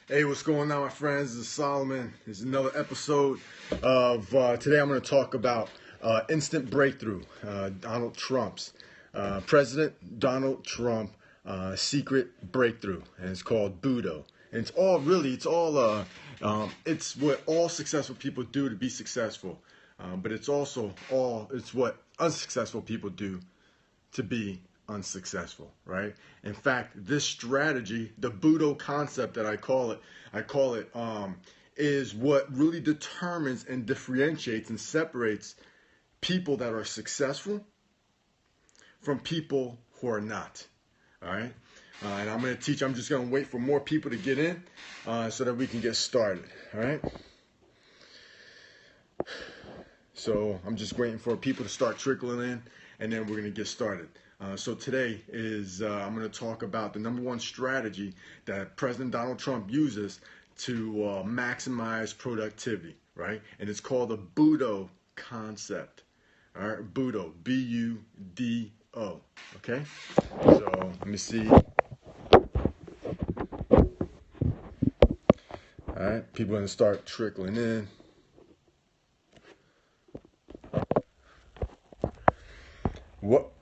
Hey, what's going on, my friends? This is Solomon. This is another episode of today. I'm going to talk about instant breakthrough. Donald Trump's President Donald Trump secret breakthrough, and it's called BUDO. And it's what all successful people do to be successful, but it's what unsuccessful people do to be unsuccessful, right? In fact, this strategy, the BUDO concept that I call it, is what really determines and differentiates and separates people that are successful from people who are not, all right? And I'm just going to wait for more people to get in so that we can get started, all right? So I'm just waiting for people to start trickling in, and then we're going to get started. So today I'm going to talk about the number one strategy that President Donald Trump uses to maximize productivity, right? And it's called the BUDO concept. All right, BUDO, B-U-D-O. Okay. So let me see. All right, people are going to start trickling in. What?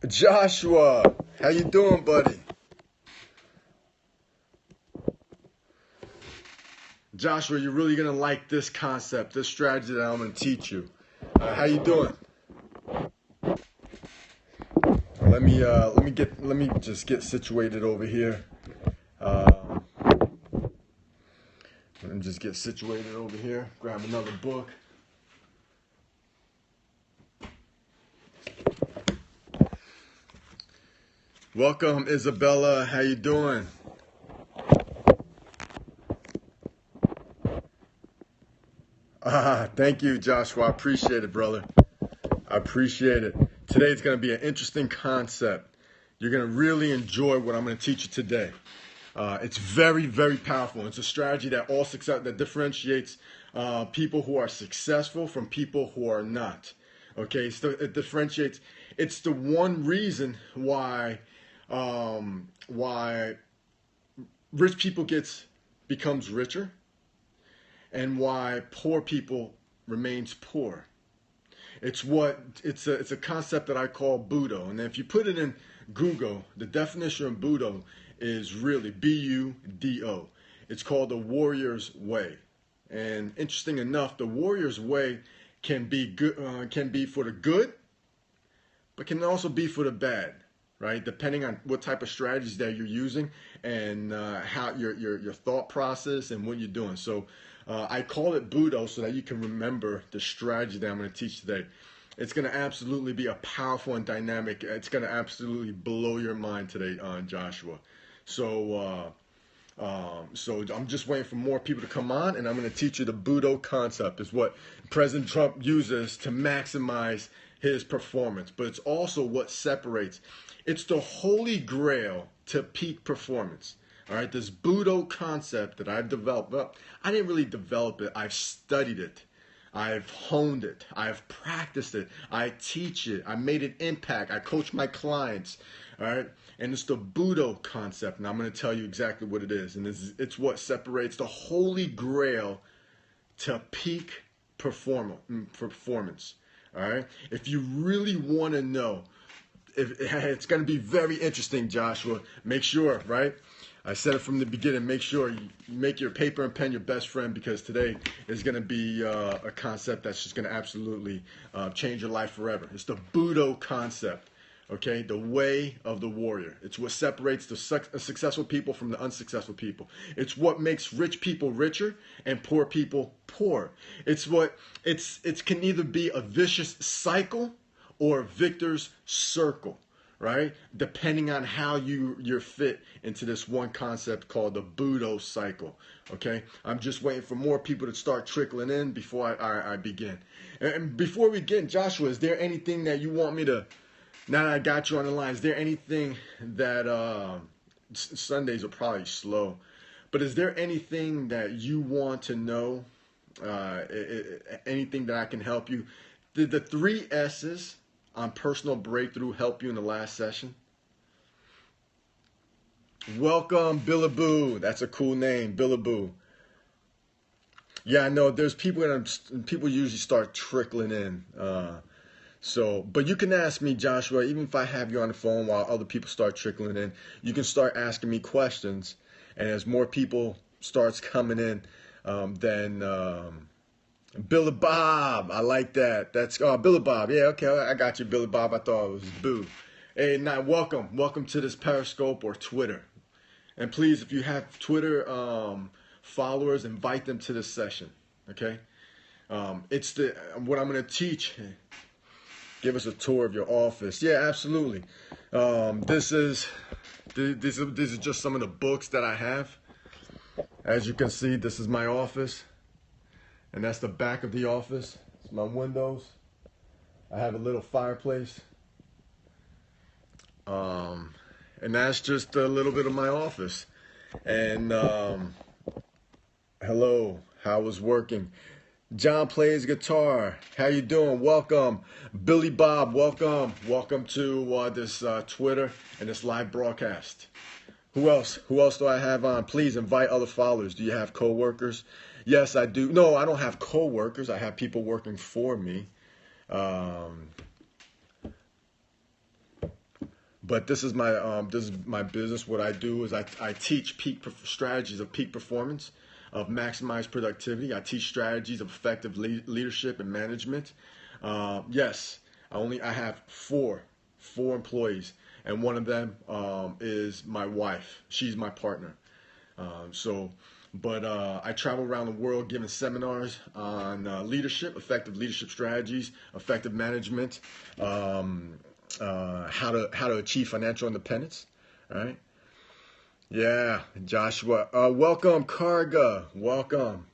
Joshua, how you doing, buddy? Joshua, you're really gonna like this concept, this strategy that I'm gonna teach you. How you doing? Let me just get situated over here. Let me just get situated over here. Grab another book. Welcome, Isabella. How you doing? Thank you, Joshua. I appreciate it, brother. I appreciate it. Today's going to be an interesting concept. You're going to really enjoy what I'm going to teach you today. It's very, very powerful. It's a strategy that differentiates people who are successful from people who are not. Okay, so it differentiates. It's the one reason why rich people becomes richer, and why poor people remains poor. It's a concept that I call BUDO, and if you put it in Google, the definition of BUDO is really B-U-D-O. It's called the warrior's way, and interesting enough, the warrior's way can be good, can be for the good, but can also be for the bad, right? Depending on what type of strategies that you're using and how your thought process and what you're doing. So I call it BUDO so that you can remember the strategy that I'm going to teach today. It's going to absolutely be a powerful and dynamic. It's going to absolutely blow your mind today, Joshua. So I'm just waiting for more people to come on, and I'm going to teach you the BUDO concept. Is what President Trump uses to maximize his performance, but it's also what separates. It's the holy grail to peak performance. All right, this BUDO concept that I've developed, well, I didn't really develop it. I've studied it. I've honed it. I've practiced it. I teach it. I made an impact. I coach my clients. All right, and it's the BUDO concept, and I'm going to tell you exactly what it is. And it's what separates the holy grail to peak performance. All right, if you really want to know, it's going to be very interesting, Joshua. Make sure, right? I said it from the beginning. Make sure you make your paper and pen your best friend, because today is going to be a concept that's just going to absolutely change your life forever. It's the BUDO concept, okay? The way of the warrior. It's what separates the successful people from the unsuccessful people. It's what makes rich people richer and poor people poor. It can either be a vicious cycle or a victor's circle, right? Depending on how you're fit into this one concept called the BUDO cycle, okay? I'm just waiting for more people to start trickling in before I begin. And before we begin, Joshua, is there anything that you want me to, now that I got you on the line, is there anything that, Sundays are probably slow, but is there anything that you want to know, anything that I can help you? Did the 3 S's on personal breakthrough help you in the last session? Welcome, Billaboo. That's a cool name, Billaboo. Yeah, I know. There's people that people usually start trickling in. But you can ask me, Joshua, even if I have you on the phone while other people start trickling in, you can start asking me questions. And as more people starts coming in, then Billy Bob, I like that. That's Billy Bob. Yeah, okay, I got you, Billy Bob. I thought it was Boo. Hey, now welcome to this Periscope or Twitter. And please, if you have Twitter followers, invite them to this session. Okay, it's the what I'm going to teach. Give us a tour of your office. Yeah, absolutely. This is just some of the books that I have. As you can see, this is my office, and that's the back of the office. It's my windows. I have a little fireplace, and that's just a little bit of my office. And hello, how was working? John plays guitar. How you doing? Welcome. Billy Bob, welcome to this Twitter and this live broadcast. Who else do I have on? Please invite other followers. Do you have coworkers? Yes, I do. No, I don't have coworkers. I have people working for me. But this is my business. What I do is I teach strategies of peak performance, of maximized productivity. I teach strategies of effective leadership and management. Yes, I have four employees, and one of them is my wife. She's my partner. I travel around the world giving seminars on leadership, effective leadership strategies, effective management, how to achieve financial independence. All right. Yeah, Joshua. Welcome, Karga. Welcome.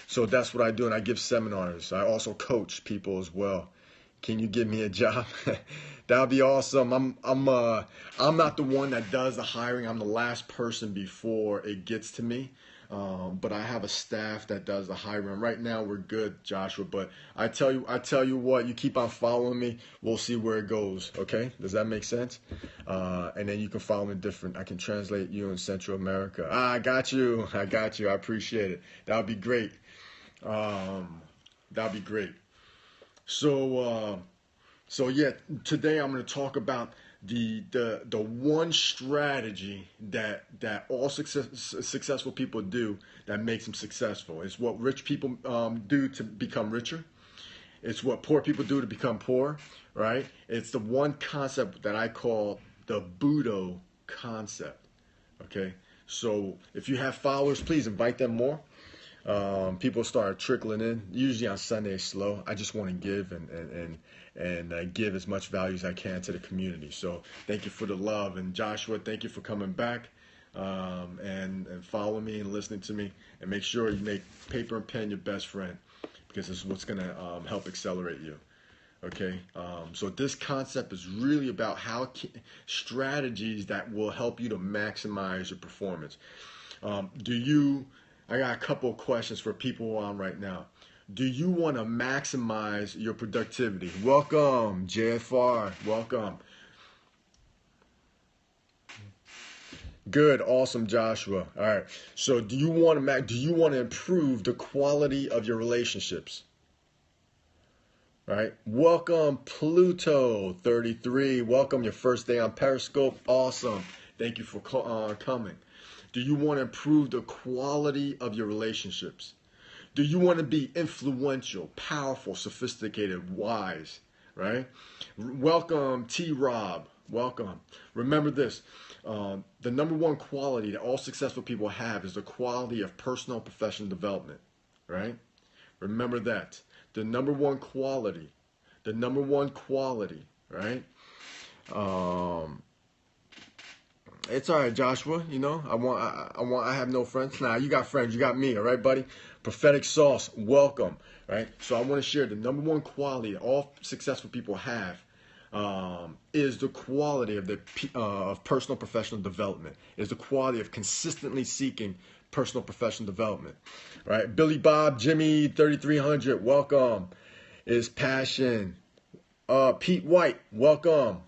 So that's what I do, and I give seminars. I also coach people as well. Can you give me a job? That would be awesome. I'm not the one that does the hiring. I'm the last person before it gets to me. But I have a staff that does the hiring. Right now we're good, Joshua. But I tell you what, you keep on following me. We'll see where it goes. Okay? Does that make sense? And then you can follow me different. I can translate you in Central America. I got you. I appreciate it. That would be great. That'd be great. So yeah, today I'm going to talk about the one strategy that all successful people do that makes them successful. It's what rich people do to become richer. It's what poor people do to become poor, right? It's the one concept that I call the BUDO concept. Okay, so if you have followers, please invite them more. People start trickling in. Usually on Sunday it's slow. I just want to give and give as much value as I can to the community. So thank you for the love. And Joshua, thank you for coming back and following me and listening to me. And make sure you make paper and pen your best friend, because this is what's going to help accelerate you. Okay, so this concept is really about strategies that will help you to maximize your performance. I got a couple of questions for people on right now. Do you want to maximize your productivity? Welcome, JFR. Welcome. Good, awesome, Joshua. All right. So, do you want to improve the quality of your relationships? All right. Welcome, Pluto 33. Welcome, your first day on Periscope. Awesome. Thank you for coming. Do you want to improve the quality of your relationships? Do you want to be influential, powerful, sophisticated, wise, right? Welcome, T-Rob. Welcome. Remember this. The number one quality that all successful people have is the quality of personal and professional development, right? Remember that. The number one quality, right? It's all right, Joshua. You know, I have no friends. Nah, you got friends. You got me. All right, buddy. Prophetic sauce. Welcome. Right. So I want to share the number one quality all successful people have is the quality of personal professional development. Is the quality of consistently seeking personal professional development. Right. Billy Bob, Jimmy 3300. Welcome. Is passion. Pete White. Welcome.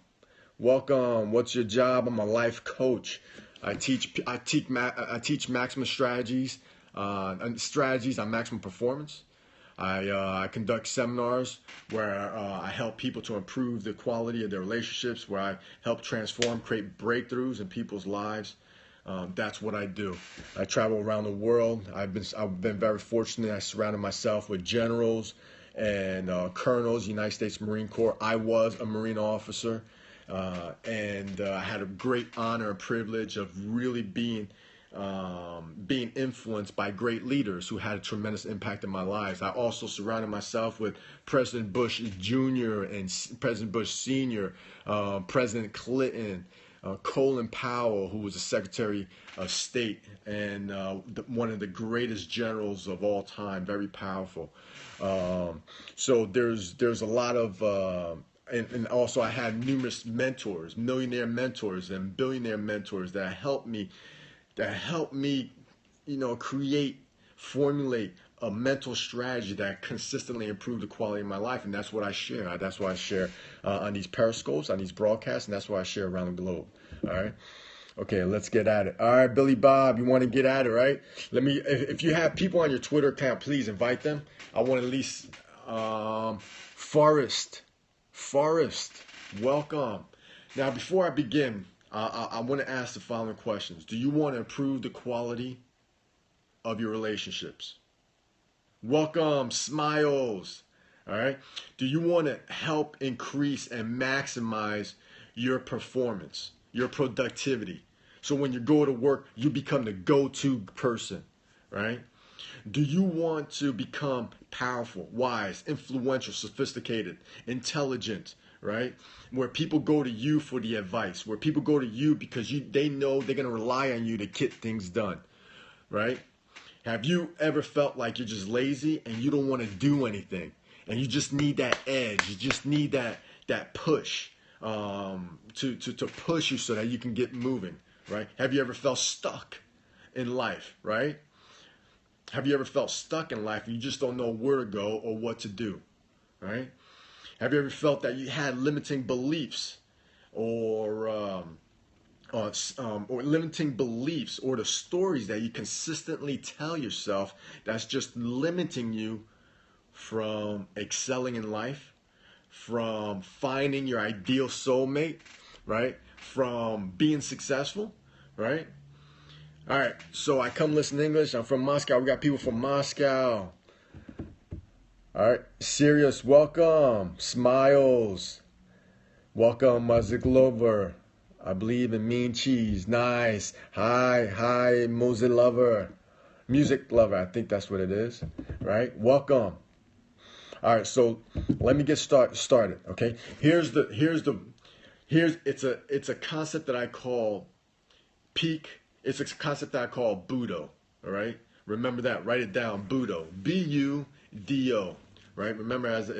Welcome. What's your job? I'm a life coach. I teach maximum strategies, and strategies on maximum performance. I conduct seminars where I help people to improve the quality of their relationships, where I help transform, create breakthroughs in people's lives. That's what I do. I travel around the world. I've been very fortunate. I surrounded myself with generals and colonels, United States Marine Corps. I was a Marine officer, and I had a great honor and privilege of really being influenced by great leaders who had a tremendous impact in my lives. I also surrounded myself with President Bush Jr. and President Bush Sr., President Clinton, Colin Powell, who was the Secretary of State and one of the greatest generals of all time, very powerful. So there's a lot of and also I had numerous mentors, millionaire mentors and billionaire mentors that helped me, create, formulate a mental strategy that consistently improved the quality of my life. And that's what I share. That's what I share on these periscopes, on these broadcasts, and that's what I share around the globe. All right. Okay, let's get at it. All right, Billy Bob, you want to get at it, right? If you have people on your Twitter account, please invite them. I want at least, Forrest, welcome. Now, before I begin, I want to ask the following questions. Do you want to improve the quality of your relationships? Welcome, Smiles. All right. Do you want to help increase and maximize your performance, your productivity? So when you go to work, you become the go-to person, right? Do you want to become powerful, wise, influential, sophisticated, intelligent, right? Where people go to you for the advice, where people go to you because they know they're going to rely on you to get things done, right? Have you ever felt like you're just lazy and you don't want to do anything and you just need that edge, you just need that push to push you so that you can get moving, right? Have you ever felt stuck in life, right? Have you ever felt stuck in life and you just don't know where to go or what to do, right? Have you ever felt that you had limiting beliefs or limiting beliefs or the stories that you consistently tell yourself that's just limiting you from excelling in life, from finding your ideal soulmate, right? From being successful, right? All right, so I come listen to English. I'm from Moscow. We got people from Moscow. All right, Sirius, welcome. Smiles, welcome. Music lover, I believe in mean cheese. Nice. Hi, music lover. Music lover, I think that's what it is, right? Welcome. All right, so let me get started. Okay, it's a concept that I call peak. It's a concept that I call BUDO. All right, remember that. Write it down. BUDO. BUDO. Right. Remember, as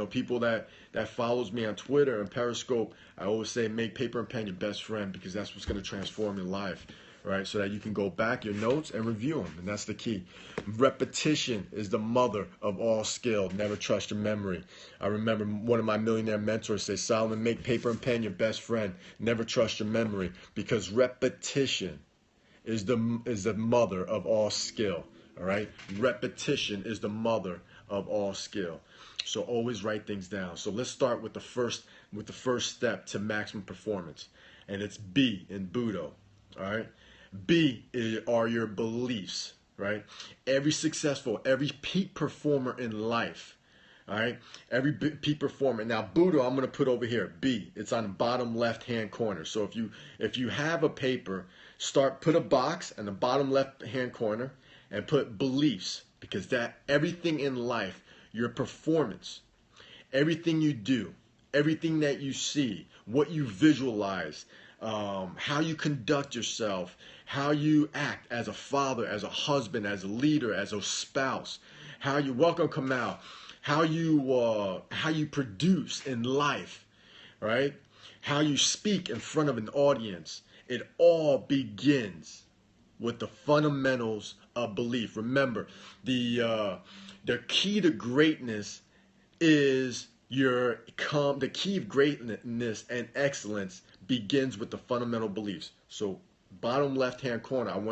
people that follows me on Twitter and Periscope, I always say make paper and pen your best friend because that's what's going to transform your life. Right, so that you can go back your notes and review them, and that's the key. Repetition is the mother of all skill. Never trust your memory. I remember one of my millionaire mentors say, Solomon, make paper and pen your best friend. Never trust your memory, because repetition is the mother of all skill. All right, repetition is the mother of all skill. So always write things down. So let's start with the first step to maximum performance, and it's B in BUDO. All right. B are your beliefs, right? Every peak performer in life, all right? Every peak performer. Now, BUDO, I'm going to put over here, B. It's on the bottom left-hand corner. So if you have a paper, put a box in the bottom left-hand corner and put beliefs, because that everything in life, your performance, everything you do, everything that you see, what you visualize, how you conduct yourself, how you act as a father, as a husband, as a leader, as a spouse, how you welcome Kamal, how you produce in life, right? How you speak in front of an audience. It all begins with the fundamentals of belief. Remember, the key to greatness is the key of greatness and excellence begins with the fundamental beliefs. So bottom left hand corner, I want